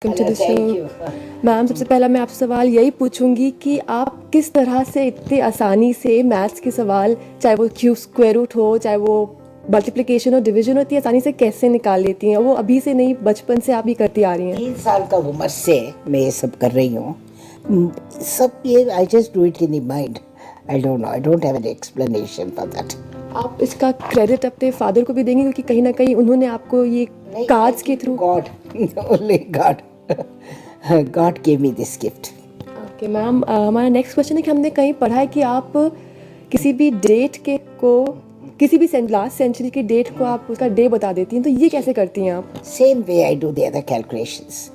Welcome to the thank show. You. Ma'am, सबसे पहला मैं आपसे सवाल यही पूछूंगी कि आप किस तरह से इतनी आसानी से मैथ्स के सवाल, चाहे वो क्यूब स्क्वायर रूट हो, चाहे वो मल्टीप्लिकेशन और डिवीजन हो, इतनी आसानी से कैसे निकाल लेती हैं? वो अभी से नहीं, बचपन से आप ही करती आ रही हैं। 3 साल का उम्र से मैं ये सब कर रही हूँ। सब ये I just do it in the mind. I don't know, I don't have an explanation for that. आप इसका क्रेडिट अपने फादर को भी देंगे, क्योंकि कहीं ना कहीं उन्होंने आपको ये कार्ड्स के through. God, only God, God gave me this gift. Okay ma'am, हमारा नेक्स्ट क्वेश्चन है कि हमने कहीं पढ़ा है कि आप किसी भी डेट के को, किसी भी लास्ट सेंचुरी की डेट को आप उसका डे बता देती हैं, तो ये कैसे करती हैं आप? Same way I do the other calculations,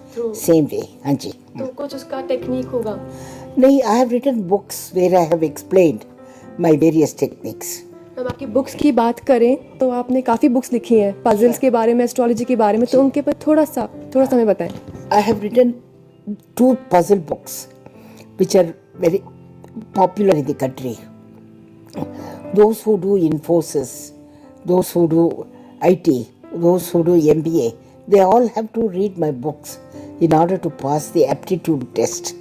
same way. हाँ जी। तो कुछ उसका टेक्निक होगा? नहीं, I have written books where I have explained my various techniques. हम आपकी बुक्स की बात करें तो आपने काफ़ी बुक्स लिखी हैं पजल्स के बारे में, एस्ट्रोलॉजी के बारे में, तो उनके पर थोड़ा सा हमें बताएं। I have written 2 puzzle books which are very popular in the country. Those who do Infosys, those who do IT, those who do MBA, they all have to read my books in order to pass the aptitude test.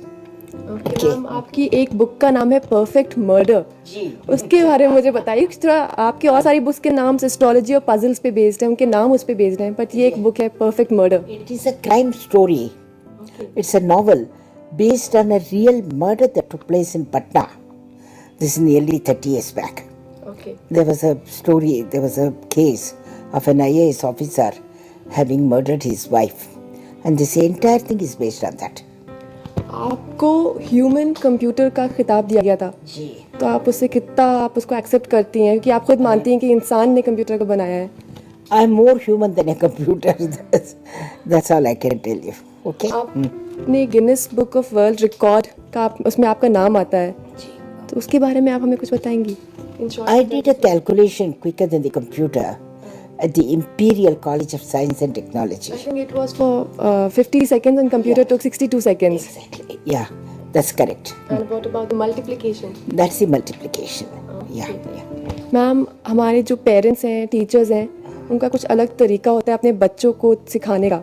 Okay ma'am, आपकी एक book का नाम है perfect murder. जी। उसके बारे में मुझे बताइए। किस तरह आपकी और सारी बुक्स के नाम एस्ट्रोलॉजी और पजल्स पे बेस्ड हैं, उनके नाम उस पे बेस्ड हैं, बट ये एक बुक है perfect murder. It is a crime story. It's a novel based on a real murder that took place in Patna. This is nearly 30 years back. Okay There was a story, there was a case of an IAS officer having murdered his wife. And this entire thing is based on that. आपको human computer का खिताब दिया गया था, जी। तो आप उससे कितना आप उसको एक्सेप्ट करती हैं कि आप खुद मानती हैं कि इंसान ने कंप्यूटर को बनाया है? I'm more human than a computer. That's all I can tell you. Okay? आपने Guinness book of world record का उसमें आपका नाम आता है, तो उसके बारे में आप हमें कुछ बताएंगी? I did a calculation quicker than the computer at the Imperial College of Science and Technology. I think it was for 50 seconds and computer took 62 seconds. Exactly. Yeah, that's correct. And what about the multiplication? That's the multiplication. Yeah, yeah. Ma'am, हमारे जो parents हैं, teachers हैं, उनका कुछ अलग तरीका होता है अपने बच्चों को सिखाने का,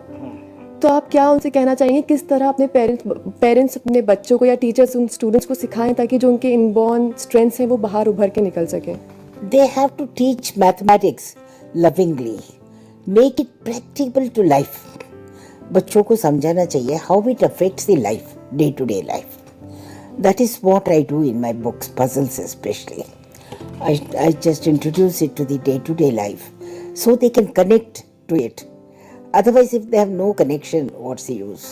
तो आप क्या उनसे कहना चाहेंगे किस तरह अपने पेरेंट्स अपने बच्चों को या टीचर्स उन स्टूडेंट्स को सिखाएं ताकि जो उनके इनबॉर्न स्ट्रेंथ्स हैं वो बाहर उभर के निकल सकें? They have to teach mathematics lovingly. Make it practical to life. बच्चों को समझाना चाहिए how it affects the life, day-to-day life. That is what I do in my books, puzzles especially. I just introduce it to the day-to-day life so they can connect to it. Otherwise, if they have no connection, what's the use?